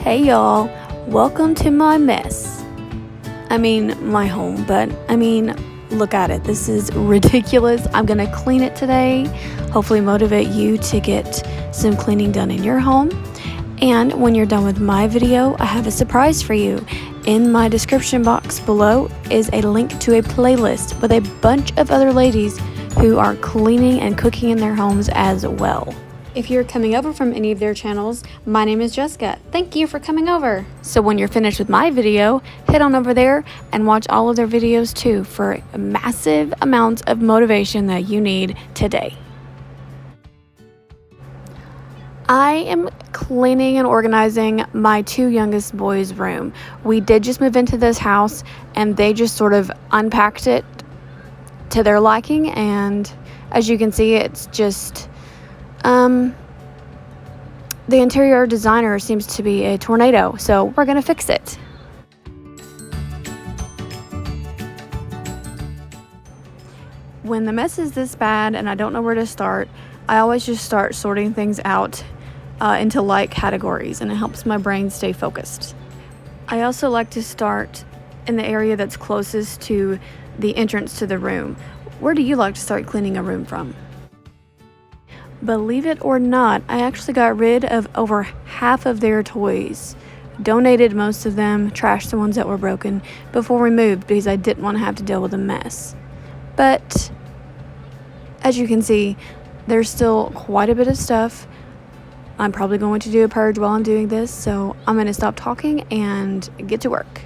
Hey y'all, welcome to my mess. I mean, my home, but look at it. This is ridiculous. I'm gonna clean it today, hopefully motivate you to get some cleaning done in your home. And when you're done with my video, I have a surprise for you. In my description box below is a link to a playlist with a bunch of other ladies who are cleaning and cooking in their homes as well. If you're coming over from any of their channels, my name is Jessica. Thank you for coming over. So when you're finished with my video, head on over there and watch all of their videos too for massive amounts of motivation that you need today. I am cleaning and organizing my two youngest boys' room. We did just move into this house and they just sort of unpacked it to their liking, and as you can see, it's just the interior designer seems to be a tornado, so we're gonna fix it. When the mess is this bad and I don't know where to start, I always just start sorting things out into light categories, and it helps my brain stay focused. I also like to start in the area that's closest to the entrance to the room. Where do you like to start cleaning a room from? Believe it or not, I actually got rid of over half of their toys. Donated most of them, trashed the ones that were broken before we moved because I didn't want to have to deal with a mess. But as you can see, there's still quite a bit of stuff. I'm probably going to do a purge while I'm doing this, so I'm going to stop talking and get to work.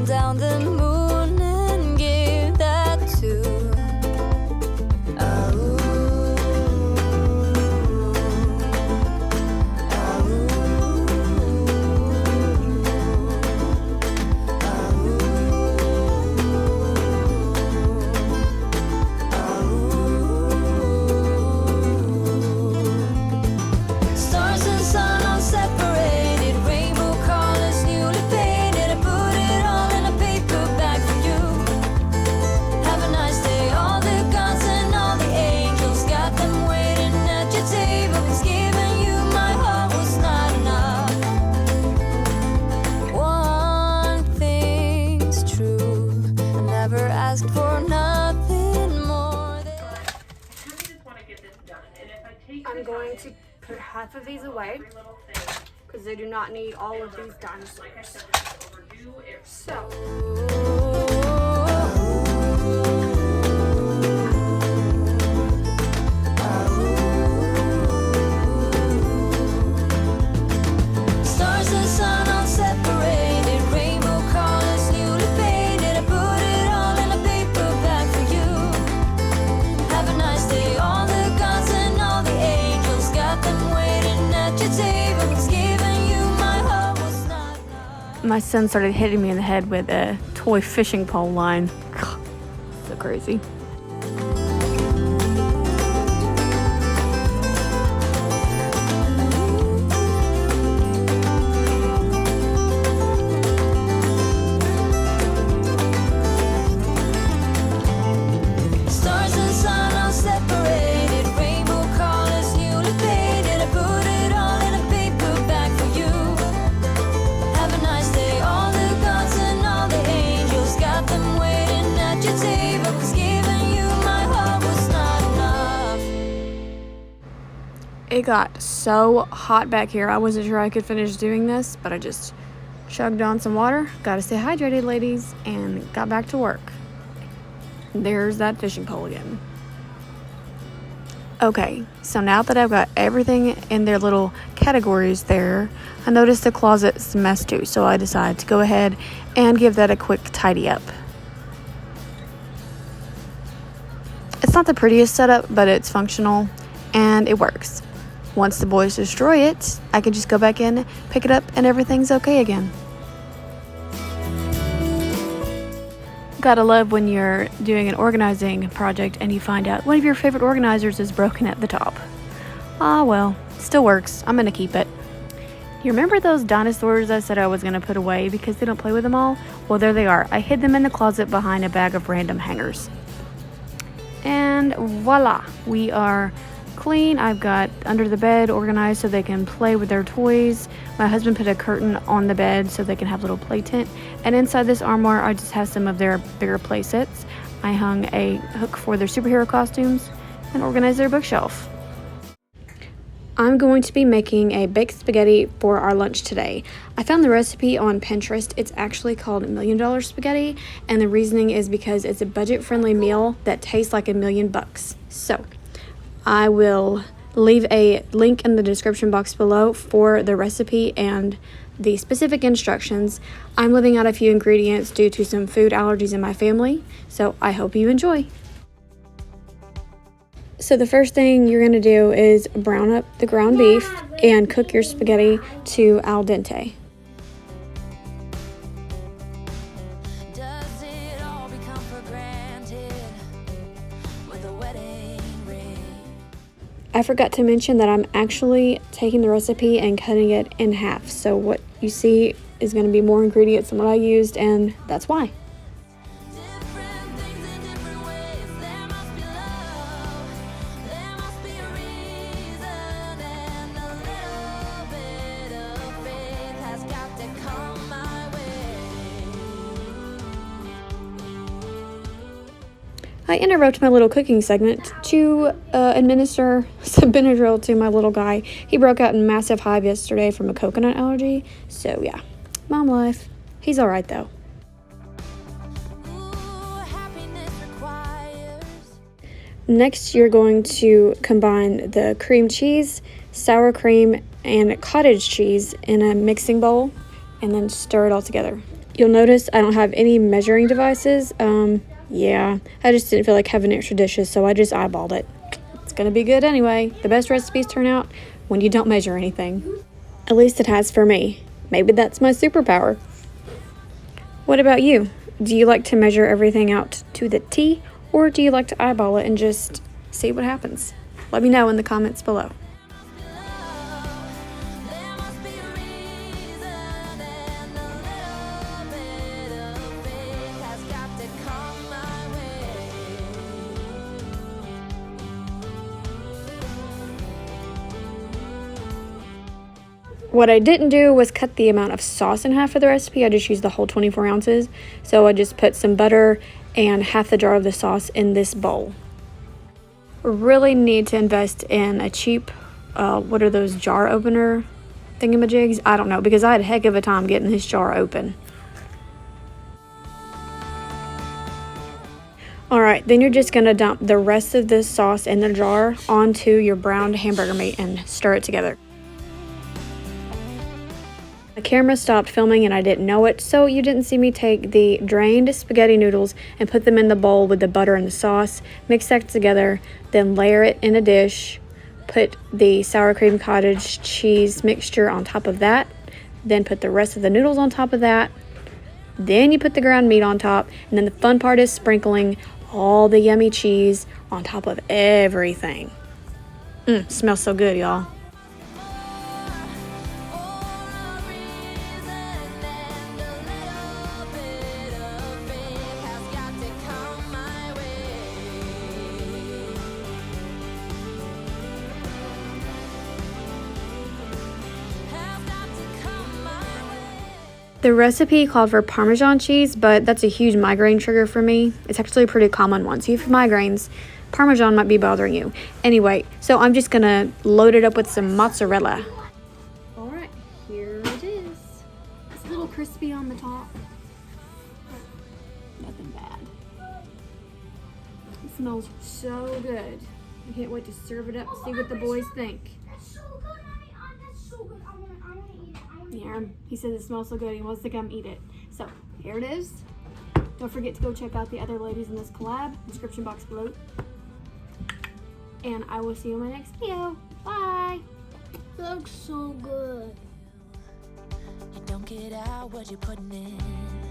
Down the moon and give that to stars and sun all separated, rainbow colors newly painted. I put it all in a paper bag for you. Have a nice day. All the gods and all the angels got them waiting at your table. 'Cause giving you my heart was not enough. One thing's true, I never asked for nothing more than I'm going to put half of these away because they do not need all of these dinosaurs. So, stars and sun all separated, rainbow colors newly painted. I put it all in a paper bag for you. Have a nice day. All the gods and all the angels got them waiting at your table. 'Cause giving you my heart was not enough. my son started hitting me in the head with a toy fishing pole line. So crazy. Stars and sun all separated, rainbow colors newly painted. I put it all in a paper bag for you. Have a nice day. All the gods and all the angels got them waiting at your table. 'Cause giving you my heart was not enough. It got so hot back here. I wasn't sure I could finish doing this, but I just chugged on some water. Gotta stay hydrated, ladies, and got back to work. There's that fishing pole again. Okay, so now that I've got everything in their little categories there, I noticed the closet's a mess too, so I decided to go ahead and give that a quick tidy up. It's not the prettiest setup, but it's functional and it works. Once the boys destroy it, I can just go back in, pick it up, and everything's okay again. Gotta love when you're doing an organizing project and you find out one of your favorite organizers is broken at the top. Ah, well, still works. I'm gonna keep it. You remember those dinosaurs I said I was gonna put away because they don't play with them all? Well, there they are. I hid them in the closet behind a bag of random hangers. And voila, we are clean. I've got under the bed organized so they can play with their toys. My husband put a curtain on the bed so they can have a little play tent. And inside this armoire, I just have some of their bigger play sets. I hung a hook for their superhero costumes and organized their bookshelf. I'm going to be making a baked spaghetti for our lunch today. I found the recipe on Pinterest. It's actually called $1 Million Spaghetti, and the reasoning is because it's a budget-friendly meal that tastes like $1 million. So, I will leave a link in the description box below for the recipe and the specific instructions. I'm leaving out a few ingredients due to some food allergies in my family, so I hope you enjoy. So the first thing you're going to do is brown up the ground beef and cook your spaghetti to al dente. Does it all become for granted with a wedding ring? I forgot to mention that I'm actually taking the recipe and cutting it in half. So what you see is going to be more ingredients than what I used, and that's why. Different things in different ways. There must be love. There must be a reason, and a little bit of faith has got to come my way. I interrupt my little cooking segment to administer some Benadryl to my little guy. He broke out in massive hive yesterday from a coconut allergy. So yeah, mom life. He's all right though. Ooh, happiness requires. Next, you're going to combine the cream cheese, sour cream, and cottage cheese in a mixing bowl and then stir it all together. You'll notice I don't have any measuring devices. Yeah, I just didn't feel like having extra dishes, so I just eyeballed it. It's gonna be good anyway. The best recipes turn out when you don't measure anything. At least it has for me. Maybe that's my superpower. What about you? Do you like to measure everything out to the T, or do you like to eyeball it and just see what happens? Let me know in the comments below. There must be a reason, and a little bit of faith has got to come my way. What I didn't do was cut the amount of sauce in half for the recipe. I just used the whole 24 ounces. So I just put some butter and half the jar of the sauce in this bowl. Really need to invest in a cheap, what are those jar opener thingamajigs? I don't know, because I had a heck of a time getting this jar open. Alright, then you're just going to dump the rest of this sauce in the jar onto your browned hamburger meat and stir it together. The camera stopped filming and I didn't know it, so you didn't see me take the drained spaghetti noodles and put them in the bowl with the butter and the sauce, mix that together, then layer it in a dish, put the sour cream cottage cheese mixture on top of that, then put the rest of the noodles on top of that, then you put the ground meat on top, and then the fun part is sprinkling all the yummy cheese on top of everything. Smells so good, y'all. The recipe called for Parmesan cheese, but that's a huge migraine trigger for me. It's actually a pretty common one. So if you have migraines, Parmesan might be bothering you. Anyway, so I'm just gonna load it up with some mozzarella. All right, here it is. It's a little crispy on the top, but nothing bad. It smells so good. I can't wait to serve it up and see what the boys think. That's so good. That's so good. I want to eat it. Yeah, he says it smells so good. He wants to come eat it. So here it is. Don't forget to go check out the other ladies in this collab. Description box below. And I will see you in my next video. Bye. It looks so good. You don't get out what you're putting in.